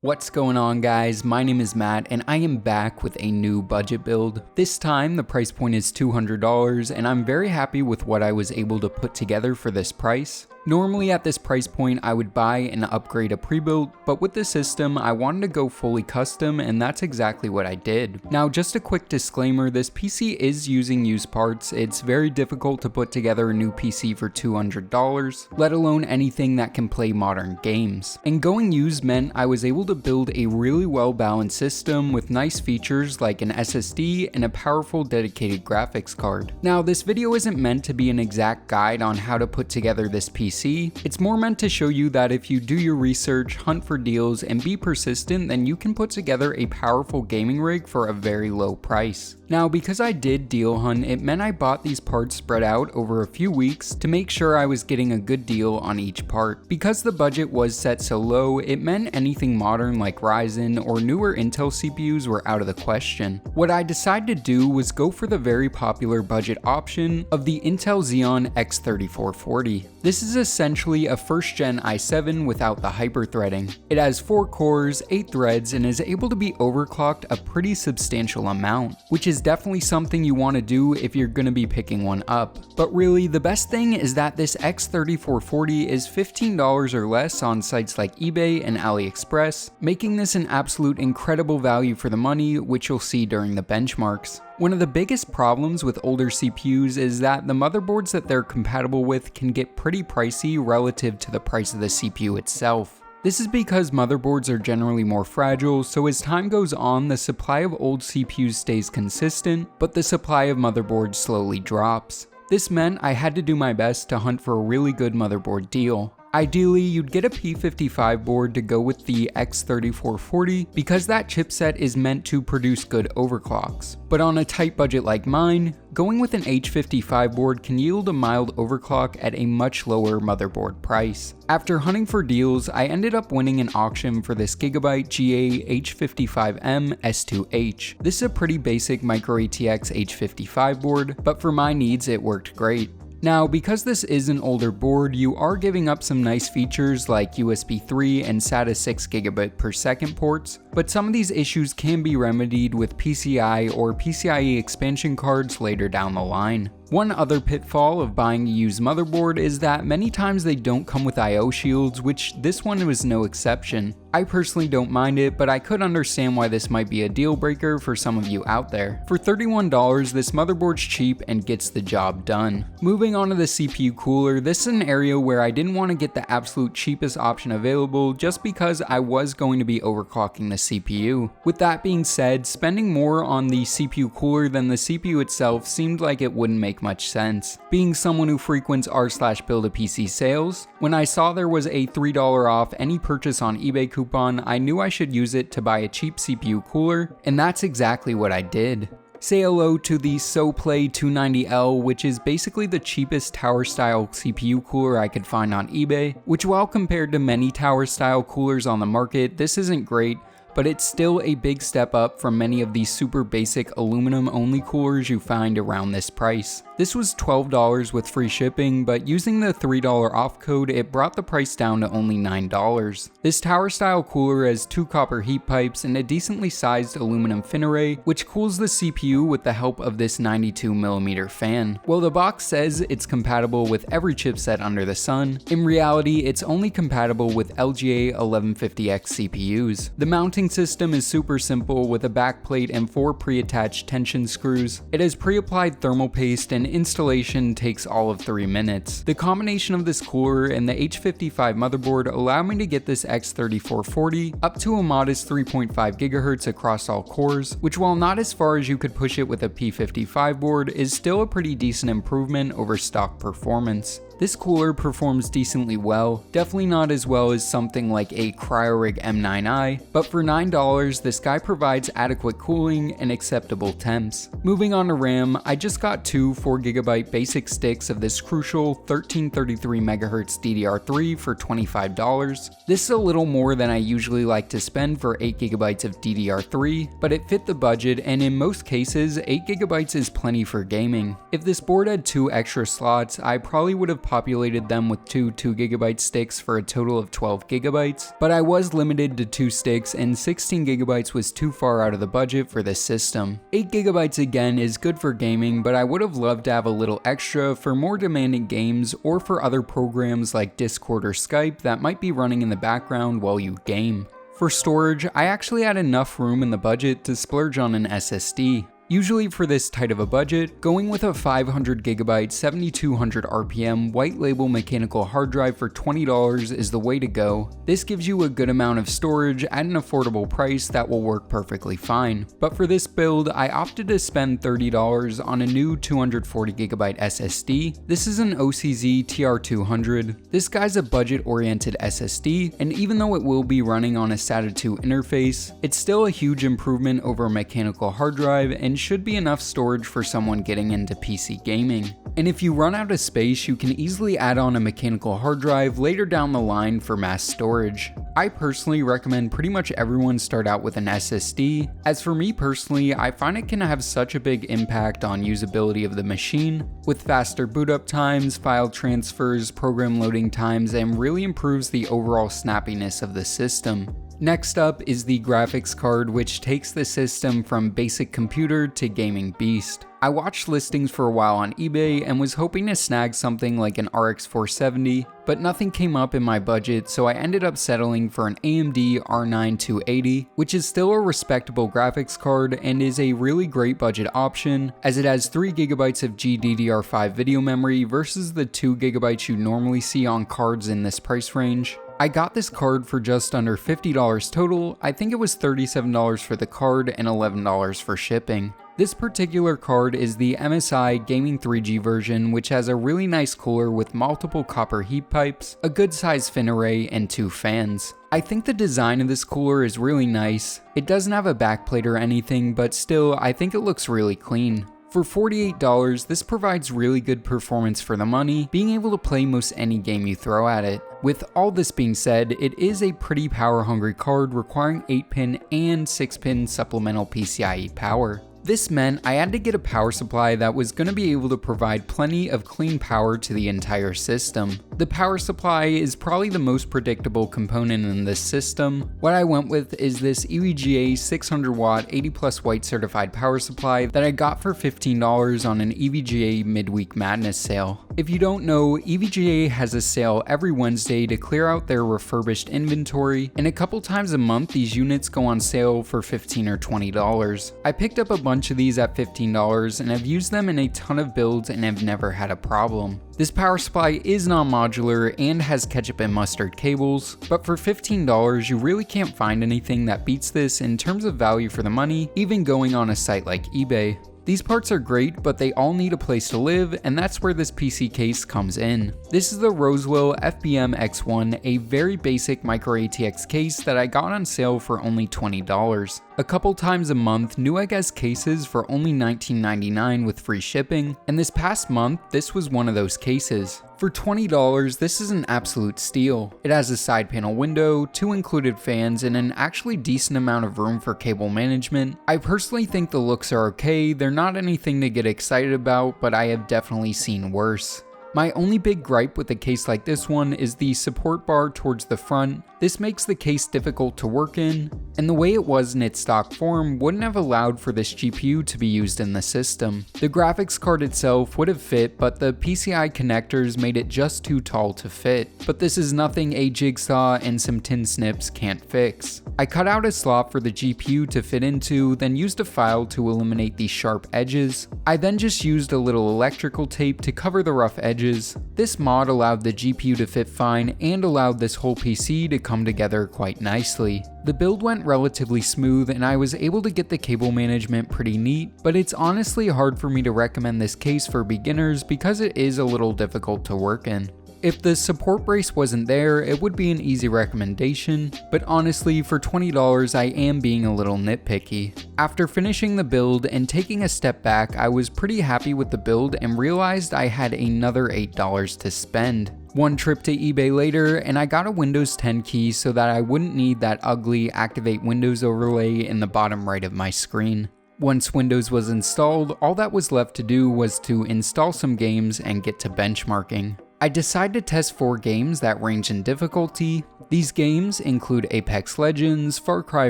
What's going on, guys? My name is Matt and I am back with a new budget build. This time the price point is $200 and I'm very happy with what I was able to put together for this price. Normally at this price point I would buy and upgrade a pre-built, but with this system I wanted to go fully custom and that's exactly what I did. Now just a quick disclaimer, this PC is using used parts. It's very difficult to put together a new PC for $200, let alone anything that can play modern games. And going used meant I was able to build a really well balanced system with nice features like an SSD and a powerful dedicated graphics card. Now this video isn't meant to be an exact guide on how to put together this PC. It's more meant to show you that if you do your research, hunt for deals, and be persistent, then you can put together a powerful gaming rig for a very low price. Now, because I did deal hunt, it meant I bought these parts spread out over a few weeks to make sure I was getting a good deal on each part. Because the budget was set so low, it meant anything modern like Ryzen or newer Intel CPUs were out of the question. What I decided to do was go for the very popular budget option of the Intel Xeon X3440. This is essentially a first-gen i7 without the hyper-threading. It has 4 cores, 8 threads, and is able to be overclocked a pretty substantial amount, which is definitely something you want to do if you're going to be picking one up. But really, the best thing is that this X3440 is $15 or less on sites like eBay and AliExpress, making this an absolute incredible value for the money, which you'll see during the benchmarks. One of the biggest problems with older CPUs is that the motherboards that they're compatible with can get pretty pricey relative to the price of the CPU itself. This is because motherboards are generally more fragile, so as time goes on, the supply of old CPUs stays consistent, but the supply of motherboards slowly drops. This meant I had to do my best to hunt for a really good motherboard deal. Ideally, you'd get a P55 board to go with the X3440 because that chipset is meant to produce good overclocks. But on a tight budget like mine, going with an H55 board can yield a mild overclock at a much lower motherboard price. After hunting for deals, I ended up winning an auction for this Gigabyte GA H55M S2H. This is a pretty basic micro ATX H55 board, but for my needs it worked great. Now, because this is an older board, you are giving up some nice features like USB 3 and SATA 6 gigabit per second ports, but some of these issues can be remedied with PCI or PCIe expansion cards later down the line. One other pitfall of buying a used motherboard is that many times they don't come with I/O shields, which this one was no exception. I personally don't mind it, but I could understand why this might be a deal breaker for some of you out there. For $31, this motherboard's cheap and gets the job done. Moving on to the CPU cooler, this is an area where I didn't want to get the absolute cheapest option available just because I was going to be overclocking the CPU. With that being said, spending more on the CPU cooler than the CPU itself seemed like it wouldn't make much sense. Being someone who frequents r/build-a-PC sales, when I saw there was a $3 off any purchase on eBay coupon, I knew I should use it to buy a cheap CPU cooler, and that's exactly what I did. Say hello to the SoPlay 290L, which is basically the cheapest tower-style CPU cooler I could find on eBay, which while compared to many tower-style coolers on the market, this isn't great, but it's still a big step up from many of these super basic aluminum-only coolers you find around this price. This was $12 with free shipping, but using the $3 off code, it brought the price down to only $9. This tower-style cooler has 2 copper heat pipes and a decently sized aluminum fin array, which cools the CPU with the help of this 92mm fan. Well, the box says it's compatible with every chipset under the sun. In reality, it's only compatible with LGA 1150X CPUs. The mounting system is super simple with a backplate and 4 pre-attached tension screws. It has pre-applied thermal paste and installation takes all of 3 minutes. The combination of this cooler and the H55 motherboard allowed me to get this X3440 up to a modest 3.5 GHz across all cores, which while not as far as you could push it with a P55 board, is still a pretty decent improvement over stock performance. This cooler performs decently well, definitely not as well as something like a CryoRig M9i, but for $9 this guy provides adequate cooling and acceptable temps. Moving on to RAM, I just got 2 4GB basic sticks of this crucial 1333 MHz DDR3 for $25. This is a little more than I usually like to spend for 8GB of DDR3, but it fit the budget and in most cases 8GB is plenty for gaming. If this board had 2 extra slots, I probably would have populated them with two 2GB sticks for a total of 12GB, but I was limited to 2 sticks and 16GB was too far out of the budget for this system. 8GB again is good for gaming, but I would have loved to have a little extra for more demanding games or for other programs like Discord or Skype that might be running in the background while you game. For storage, I actually had enough room in the budget to splurge on an SSD. Usually for this tight of a budget, going with a 500GB 7200 RPM white label mechanical hard drive for $20 is the way to go. This gives you a good amount of storage at an affordable price that will work perfectly fine. But for this build, I opted to spend $30 on a new 240GB SSD. This is an OCZ TR200. This guy's a budget-oriented SSD, and even though it will be running on a SATA 2 interface, it's still a huge improvement over a mechanical hard drive and should be enough storage for someone getting into PC gaming. And if you run out of space, you can easily add on a mechanical hard drive later down the line for mass storage. I personally recommend pretty much everyone start out with an SSD. As for me personally, I find it can have such a big impact on usability of the machine, with faster boot up times, file transfers, program loading times, and really improves the overall snappiness of the system. Next up is the graphics card, which takes the system from basic computer to gaming beast. I watched listings for a while on eBay and was hoping to snag something like an RX 470, but nothing came up in my budget, so I ended up settling for an AMD R9 280, which is still a respectable graphics card and is a really great budget option, as it has 3GB of GDDR5 video memory versus the 2GB you normally see on cards in this price range. I got this card for just under $50 total. I think it was $37 for the card and $11 for shipping. This particular card is the MSI Gaming 3G version, which has a really nice cooler with multiple copper heat pipes, a good size fin array, and 2 fans. I think the design of this cooler is really nice. It doesn't have a backplate or anything, but still, I think it looks really clean. For $48, this provides really good performance for the money, being able to play most any game you throw at it. With all this being said, it is a pretty power-hungry card requiring 8-pin and 6-pin supplemental PCIe power. This meant I had to get a power supply that was going to be able to provide plenty of clean power to the entire system. The power supply is probably the most predictable component in this system. What I went with is this EVGA 600 watt 80 plus white certified power supply that I got for $15 on an EVGA midweek madness sale. If you don't know, EVGA has a sale every Wednesday to clear out their refurbished inventory, and a couple times a month these units go on sale for $15 or $20. I picked up a bunch of these at $15 and have used them in a ton of builds and have never had a problem. This power supply is non-modular and has ketchup and mustard cables, but for $15 you really can't find anything that beats this in terms of value for the money, even going on a site like eBay. These parts are great, but they all need a place to live, and that's where this PC case comes in. This is the Roswell FBM X1, a very basic micro ATX case that I got on sale for only $20. A couple times a month, Newegg has cases for only $19.99 with free shipping, and this past month, this was one of those cases. For $20, this is an absolute steal. It has a side panel window, 2 included fans, and an actually decent amount of room for cable management. I personally think the looks are okay, they're not anything to get excited about, but I have definitely seen worse. My only big gripe with a case like this one is the support bar towards the front. This makes the case difficult to work in, and the way it was in its stock form wouldn't have allowed for this GPU to be used in the system. The graphics card itself would have fit, but the PCI connectors made it just too tall to fit. But this is nothing a jigsaw and some tin snips can't fix. I cut out a slot for the GPU to fit into, then used a file to eliminate the sharp edges. I then just used a little electrical tape to cover the rough edges. This mod allowed the GPU to fit fine and allowed this whole PC to come together quite nicely. The build went relatively smooth and I was able to get the cable management pretty neat, but it's honestly hard for me to recommend this case for beginners because it is a little difficult to work in. If the support brace wasn't there, it would be an easy recommendation, but honestly, for $20, I am being a little nitpicky. After finishing the build and taking a step back, I was pretty happy with the build and realized I had another $8 to spend. One trip to eBay later, and I got a Windows 10 key so that I wouldn't need that ugly Activate Windows overlay in the bottom right of my screen. Once Windows was installed, all that was left to do was to install some games and get to benchmarking. I decided to test 4 games that range in difficulty. These games include Apex Legends, Far Cry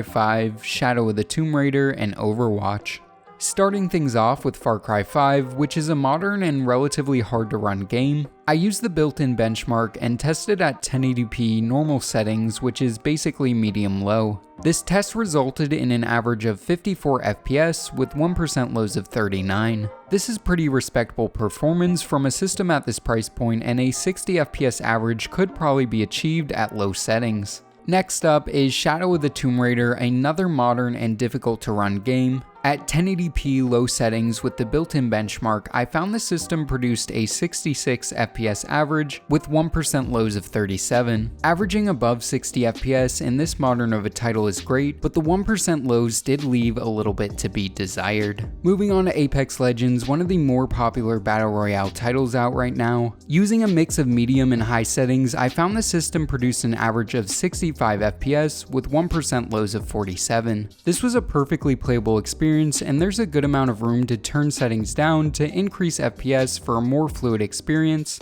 5, Shadow of the Tomb Raider, and Overwatch. Starting things off with Far Cry 5, which is a modern and relatively hard to run game. I used the built-in benchmark and tested at 1080p normal settings, which is basically medium-low. This test resulted in an average of 54 FPS with 1% lows of 39. This is pretty respectable performance from a system at this price point, and a 60 FPS average could probably be achieved at low settings. Next up is Shadow of the Tomb Raider, another modern and difficult to run game. At 1080p low settings with the built-in benchmark, I found the system produced a 66 FPS average with 1% lows of 37. Averaging above 60 FPS in this modern of a title is great, but the 1% lows did leave a little bit to be desired. Moving on to Apex Legends, one of the more popular battle royale titles out right now. Using a mix of medium and high settings, I found the system produced an average of 65 FPS with 1% lows of 47. This was a perfectly playable experience, and there's a good amount of room to turn settings down to increase FPS for a more fluid experience.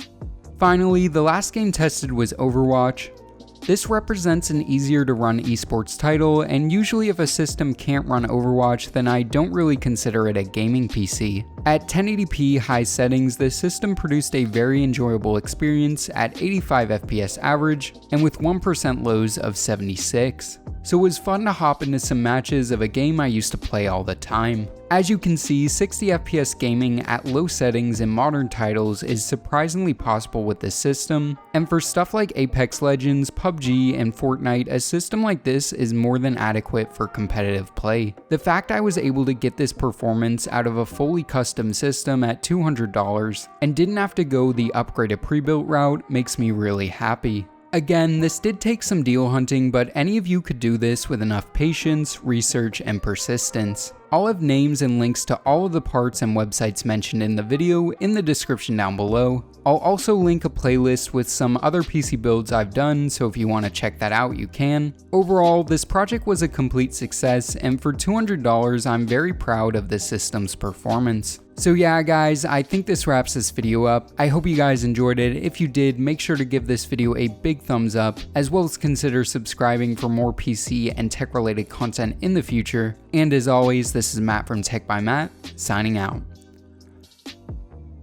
Finally, the last game tested was Overwatch. This represents an easier to run esports title, and usually if a system can't run Overwatch, then I don't really consider it a gaming PC. At 1080p high settings, the system produced a very enjoyable experience at 85 FPS average, and with 1% lows of 76. So it was fun to hop into some matches of a game I used to play all the time. As you can see, 60 FPS gaming at low settings in modern titles is surprisingly possible with this system, and for stuff like Apex Legends, PUBG, and Fortnite, a system like this is more than adequate for competitive play. The fact I was able to get this performance out of a fully custom system at $200 and didn't have to go the upgraded pre-built route makes me really happy. Again, this did take some deal hunting, but any of you could do this with enough patience, research, and persistence. I'll have names and links to all of the parts and websites mentioned in the video in the description down below. I'll also link a playlist with some other PC builds I've done, so if you want to check that out, you can. Overall, this project was a complete success, and for $200, I'm very proud of this system's performance. So yeah guys, I think this wraps this video up. I hope you guys enjoyed it. If you did, make sure to give this video a big thumbs up, as well as consider subscribing for more PC and tech related content in the future. And as always, this is Matt from Tech by Matt, signing out.